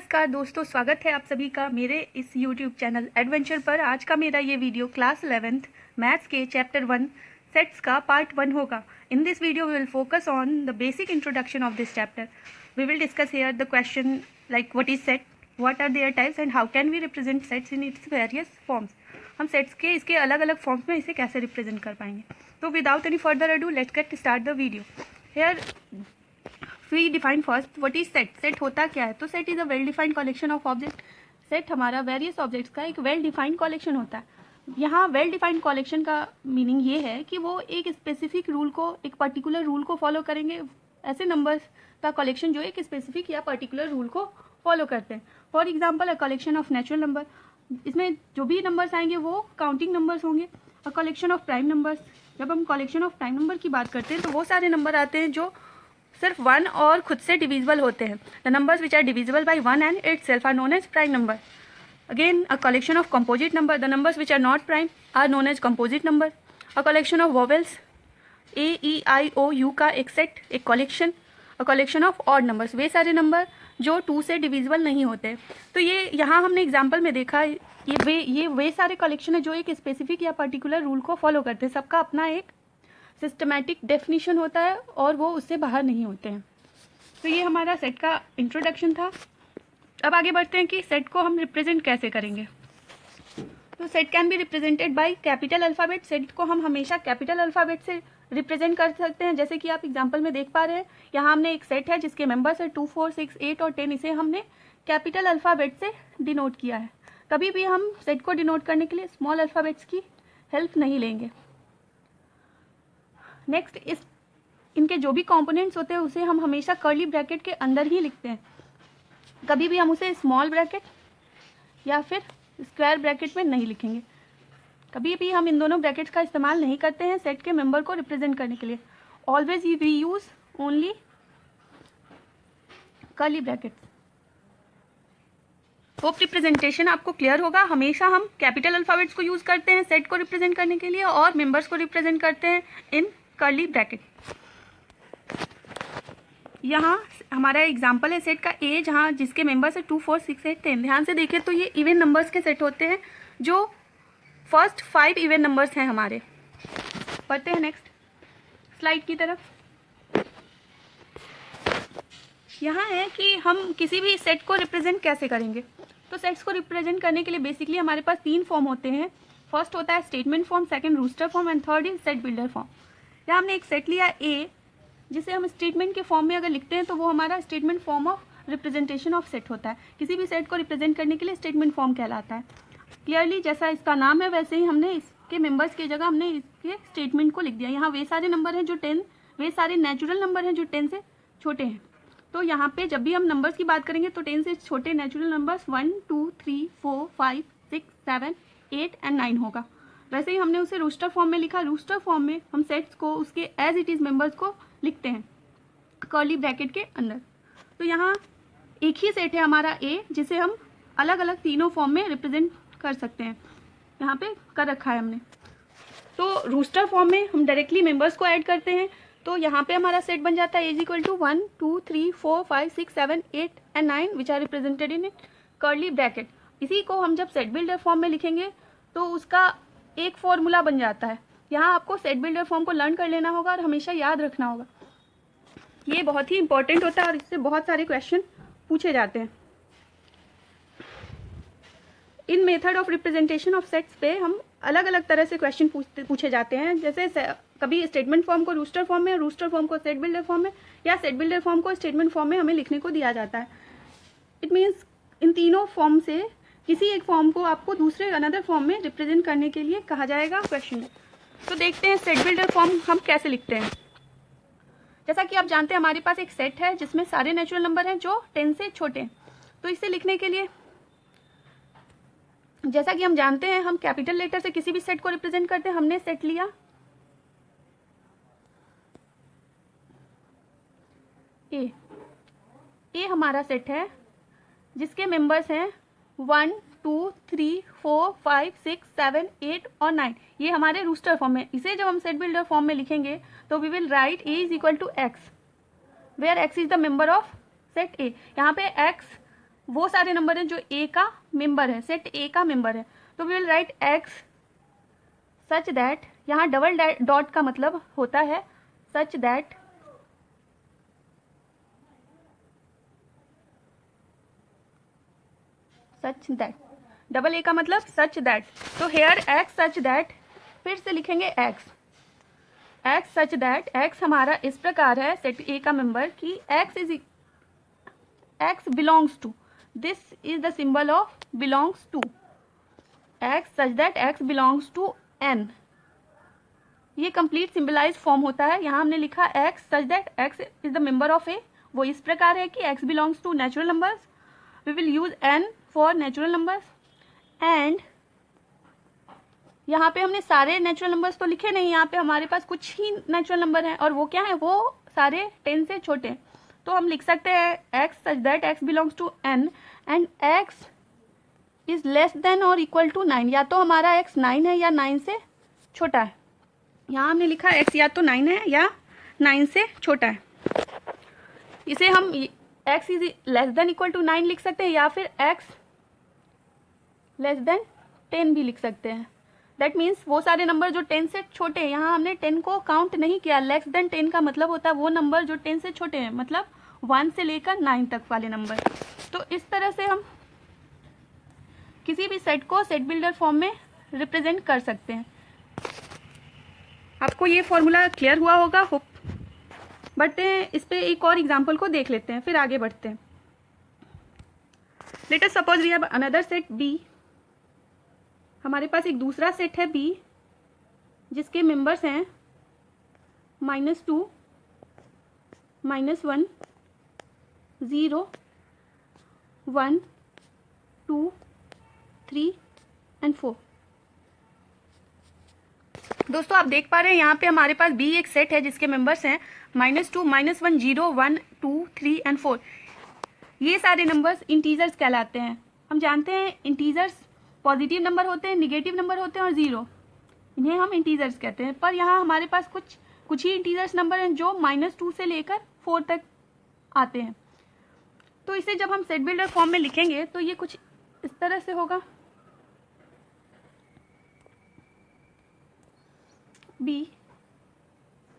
नमस्कार दोस्तों, स्वागत है आप सभी का मेरे इस YouTube चैनल एडवेंचर पर। आज का मेरा ये वीडियो क्लास 11th मैथ्स के चैप्टर 1 सेट्स का पार्ट 1 होगा। In this video we will focus on the basic introduction of this chapter. We will discuss here the question like what is set, what are there types and how can we represent sets in its various forms. हम sets के इसके अलग अलग forms में इसे कैसे represent कर पाएंगे। तो without any further ado let's get start the video. Here we define first what is set. Set होता क्या है? तो set is a well defined collection of object. Set हमारा वेरियस ऑब्जेक्ट्स का एक वेल डिफाइंड कलेक्शन होता है। यहाँ वेल डिफाइंड कलेक्शन का मीनिंग ये है कि वो एक स्पेसिफिक रूल को, एक पर्टिकुलर रूल को फॉलो करेंगे। ऐसे नंबर्स का कलेक्शन जो एक स्पेसिफिक या पर्टिकुलर रूल को फॉलो करते हैं। For example a collection of natural number, इसमें जो भी नंबर्स आएंगे वो काउंटिंग नंबर्स होंगे। अ कलेक्शन ऑफ प्राइम नंबर्स, जब हम कलेक्शन ऑफ प्राइम नंबर की बात करते हैं तो वो सारे नंबर आते हैं जो सिर्फ 1 और खुद से डिविजिबल होते हैं। The numbers which are divisible by 1 and itself are known as prime number. Again a collection of composite number, the numbers which are not prime are known as composite number. A collection of vowels, AEIOU का एक सेट, एक कलेक्शन। A collection of odd numbers, वे सारे number जो 2 से divisible नहीं होते। तो ये यहाँ हमने एग्जाम्पल में देखा, ये वे सारे कलेक्शन है जो एक स्पेसिफिक या पर्टिकुलर रूल को फॉलो करते हैं। सबका अपना एक सिस्टमैटिक डेफिनेशन होता है और वो उससे बाहर नहीं होते हैं। तो ये हमारा सेट का इंट्रोडक्शन था। अब आगे बढ़ते हैं कि सेट को हम रिप्रेजेंट कैसे करेंगे। तो set can be represented by capital alphabet. Set को हम हमेशा कैपिटल अल्फ़ाबेट से रिप्रेजेंट कर सकते हैं। जैसे कि आप एग्जांपल में देख पा रहे हैं, यहाँ हमने एक सेट है जिसके मेंबर्स है 2, 4, 6, 8 और 10। इसे हमने कैपिटल अल्फ़ाबेट से डिनोट किया है। कभी भी हम सेट को डिनोट करने के लिए स्मॉल अल्फ़ाबेट्स की हेल्प नहीं लेंगे। नेक्स्ट, इनके जो भी कंपोनेंट्स होते हैं उसे हम हमेशा कर्ली ब्रैकेट के अंदर ही लिखते हैं। कभी भी हम उसे स्मॉल ब्रैकेट या फिर स्क्वायर ब्रैकेट में नहीं लिखेंगे। कभी भी हम इन दोनों ब्रैकेट्स का इस्तेमाल नहीं करते हैं सेट के मेंबर को रिप्रेजेंट करने के लिए। Always we use only curly brackets. Hope representation आपको क्लियर होगा। हमेशा हम कैपिटल अल्फ़ाबेट्स को यूज करते हैं सेट को रिप्रेजेंट करने के लिए और मेंबर्स को रिप्रेजेंट करते हैं इन कर्ली ब्रैकेट। यहाँ हमारा एग्जाम्पल है सेट का ए, जहाँ जिसके मेंबर्स है 2, 4, 6, 8, 10। ध्यान से देखें तो ये इवन नंबर्स के सेट होते हैं जो फर्स्ट 5 इवन नंबर्स हैं हमारे। पढ़ते हैं नेक्स्ट स्लाइड की तरफ। यहाँ है कि हम किसी भी सेट को रिप्रेजेंट कैसे करेंगे। तो सेट्स को रिप्रेजेंट करने के लिए बेसिकली हमारे पास 3 फॉर्म होते हैं। फर्स्ट होता है statement form, second roster form and third is set builder form. यहाँ हमने एक सेट लिया ए, जिसे हम स्टेटमेंट के फॉर्म में अगर लिखते हैं तो वो हमारा statement form of representation of set होता है। किसी भी सेट को रिप्रेजेंट करने के लिए स्टेटमेंट फॉर्म कहलाता है। क्लियरली जैसा इसका नाम है वैसे ही हमने इसके मेंबर्स की जगह हमने इसके स्टेटमेंट को लिख दिया। यहाँ वे सारे नंबर हैं जो 10, वे सारे नेचुरल नंबर हैं जो 10 से छोटे हैं। तो यहाँ पे जब भी हम नंबर्स की बात करेंगे तो 10 से छोटे नेचुरल नंबर्स 1, 2, 3, 4, 5, 6, 7, 8 एंड 9 होगा। वैसे ही हमने उसे रूस्टर फॉर्म में लिखा। रूस्टर फॉर्म में हम सेट्स को उसके एज इट इज़ मेंबर्स को लिखते हैं कर्ली ब्रैकेट के अंदर। तो यहाँ एक ही सेट है हमारा ए, जिसे हम अलग अलग तीनों फॉर्म में रिप्रेजेंट कर सकते हैं। यहाँ पे कर रखा है हमने। तो रूस्टर फॉर्म में हम डायरेक्टली मेंबर्स को ऐड करते हैं। तो यहाँ पे हमारा सेट बन जाता है as equal to 1, 2, 3, 4, 5, 6, 7, 8 and 9 which are represented in curly bracket. इसी को हम जब सेट बिल्डर फॉर्म में लिखेंगे तो उसका एक फॉर्मूला बन जाता है। यहाँ आपको सेट बिल्डर फॉर्म को लर्न कर लेना होगा और हमेशा याद रखना होगा। ये बहुत ही इंपॉर्टेंट होता है और इससे बहुत सारे क्वेश्चन पूछे जाते हैं। In method of representation of sets पे हम अलग अलग तरह से क्वेश्चन पूछे जाते हैं। जैसे कभी स्टेटमेंट फॉर्म को रूस्टर फॉर्म में, रूस्टर फॉर्म को सेट बिल्डर फॉर्म में, या सेट बिल्डर फॉर्म को स्टेटमेंट फॉर्म में हमें लिखने को दिया जाता है। इट मीन्स इन तीनों फॉर्म से किसी एक फॉर्म को आपको दूसरे अनदर फॉर्म में रिप्रेजेंट करने के लिए कहा जाएगा क्वेश्चन में। तो देखते हैं सेट बिल्डर फॉर्म हम कैसे लिखते हैं। जैसा कि आप जानते हैं हमारे पास एक सेट है जिसमें सारे नेचुरल नंबर हैं जो 10 से छोटे हैं। तो इसे लिखने के लिए जैसा कि हम जानते हैं हम कैपिटल लेटर से किसी भी सेट को रिप्रेजेंट करते हैं। हमने सेट लिया ए। ए हमारा सेट है जिसके मेंबर्स हैं 1, 2, 3, 4, 5, 6, 7, 8 और 9। ये हमारे रूस्टर फॉर्म में। इसे जब हम सेट बिल्डर फॉर्म में लिखेंगे तो we will write A is equal to X, where X is the member of set A. यहाँ पे एक्स वो सारे नंबर हैं जो ए का मेंबर है, सेट ए का मेंबर है। तो we will write X such that, यहाँ डबल डॉट का मतलब होता है सच दैट डबल ए का मतलब सच दैट। तो हेयर एक्स सच दैट, फिर से लिखेंगे एक्स सच दैट, एक्स हमारा इस प्रकार है सेट ए का मेंबर कि X belongs to, this is the symbol of belongs to, X such that X belongs to N. ये कंप्लीट सिंबलाइज फॉर्म होता है। यहाँ हमने लिखा X such that X is the member of A, वो इस प्रकार है कि X belongs to natural numbers, we will use N for natural numbers. And यहाँ पे हमने सारे नेचुरल नंबर्स तो लिखे नहीं, यहाँ पे हमारे पास कुछ ही नेचुरल नंबर हैं और वो क्या है, वो सारे 10 से छोटे हैं। तो हम लिख सकते हैं X such that X belongs to N and X is less than और इक्वल टू 9, या तो हमारा एक्स 9 है या 9 से छोटा है। यहाँ हमने लिखा एक्स या तो 9 है या 9 से छोटा है। इसे हम X is less than equal to 9 लिख सकते हैं या फिर एक्स लेस देन 10 भी लिख सकते हैं। दैट मीन्स वो सारे नंबर जो 10 से छोटे हैं, यहाँ हमने 10 को काउंट नहीं किया। लेस देन 10 का मतलब होता है वो नंबर जो 10 से छोटे हैं, मतलब 1 से लेकर 9 तक वाले नंबर। तो इस तरह से हम किसी भी सेट को सेट बिल्डर फॉर्म में रिप्रेजेंट कर सकते हैं। आपको ये फॉर्मूला क्लियर हुआ होगा होप। बढ़ते हैं इस पे एक और एग्जांपल को देख लेते हैं, फिर आगे बढ़ते हैं। Let us suppose we have another set B. हमारे पास एक दूसरा सेट है बी जिसके मेंबर्स हैं -2, -1, 0, 1, 2, 3 एंड 4। दोस्तों आप देख पा रहे हैं यहाँ पे हमारे पास बी एक सेट है जिसके मेंबर्स हैं -2, -1, 0, 1, 2, 3 एंड 4। ये सारे नंबर्स इंटीजर्स कहलाते हैं। हम जानते हैं इंटीजर्स पॉजिटिव नंबर होते हैं, निगेटिव नंबर होते हैं और जीरो, इन्हें हम इंटीजर्स कहते हैं। पर यहाँ हमारे पास कुछ ही इंटीजर्स नंबर हैं जो -2 से लेकर 4 तक आते हैं। तो इसे जब हम सेट बिल्डर फॉर्म में लिखेंगे तो ये कुछ इस तरह से होगा। b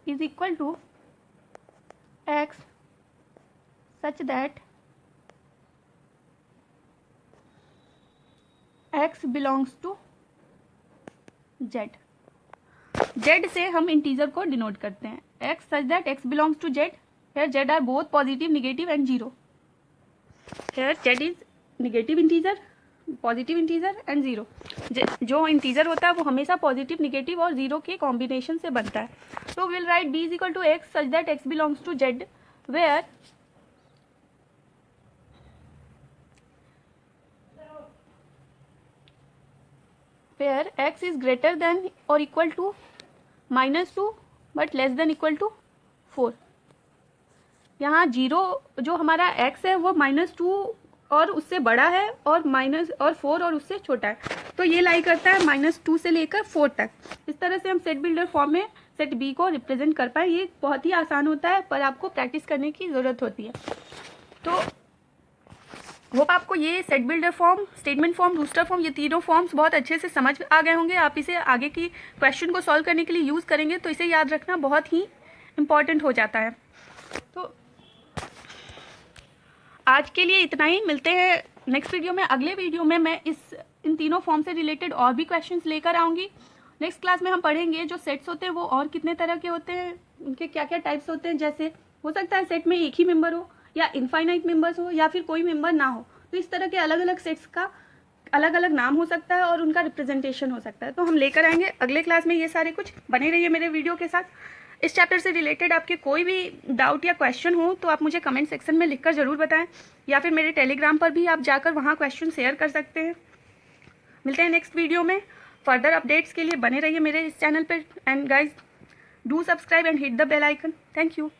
is equal to x such that x belongs to z। z से हम इंटीजर को डिनोट करते हैं। x such that x belongs to z, here z are both positive, negative and zero। here z is negative integer, positive integer and zero. जो integer होता है वो हमेशा पॉजिटिव, निगेटिव और जीरो के कॉम्बिनेशन से बनता है। तो will write b is equal to X such that x belongs to z, where x is greater than और equal to -2 but less than equal to 4। यहाँ जीरो जो हमारा x है वो -2 और उससे बड़ा है और 4 और उससे छोटा है, तो ये लाई करता है -2 से लेकर 4 तक। इस तरह से हम सेट बिल्डर फॉर्म में सेट बी को रिप्रेजेंट कर पाए। ये बहुत ही आसान होता है पर आपको प्रैक्टिस करने की ज़रूरत होती है। तो होप आपको ये set builder form, statement form, booster form, ये तीनों फॉर्म्स बहुत अच्छे से समझ आ गए होंगे। आप इसे आगे की क्वेश्चन को सॉल्व करने के लिए यूज़ करेंगे तो इसे याद रखना बहुत ही इम्पॉर्टेंट हो जाता है। तो आज के लिए इतना ही, मिलते हैं नेक्स्ट वीडियो में। अगले वीडियो में मैं इन तीनों फॉर्म से रिलेटेड और भी क्वेश्चंस लेकर आऊँगी। नेक्स्ट क्लास में हम पढ़ेंगे जो सेट्स होते हैं वो और कितने तरह के होते हैं, उनके क्या क्या टाइप्स होते हैं। जैसे हो सकता है सेट में एक ही मेंबर हो या इनफाइनाइट मेंबर्स हो या फिर कोई मेंबर ना हो, तो इस तरह के अलग अलग सेट्स का अलग अलग नाम हो सकता है और उनका रिप्रेजेंटेशन हो सकता है। तो हम लेकर आएंगे अगले क्लास में ये सारे कुछ। बने रहिए मेरे वीडियो के साथ। इस चैप्टर से रिलेटेड आपके कोई भी डाउट या क्वेश्चन हो तो आप मुझे कमेंट सेक्शन में लिखकर ज़रूर बताएं, या फिर मेरे टेलीग्राम पर भी आप जाकर वहाँ क्वेश्चन शेयर कर सकते हैं। मिलते हैं नेक्स्ट वीडियो में। फर्दर अपडेट्स के लिए बने रहिए मेरे इस चैनल पर। And guys do subscribe and hit the bell icon. Thank you.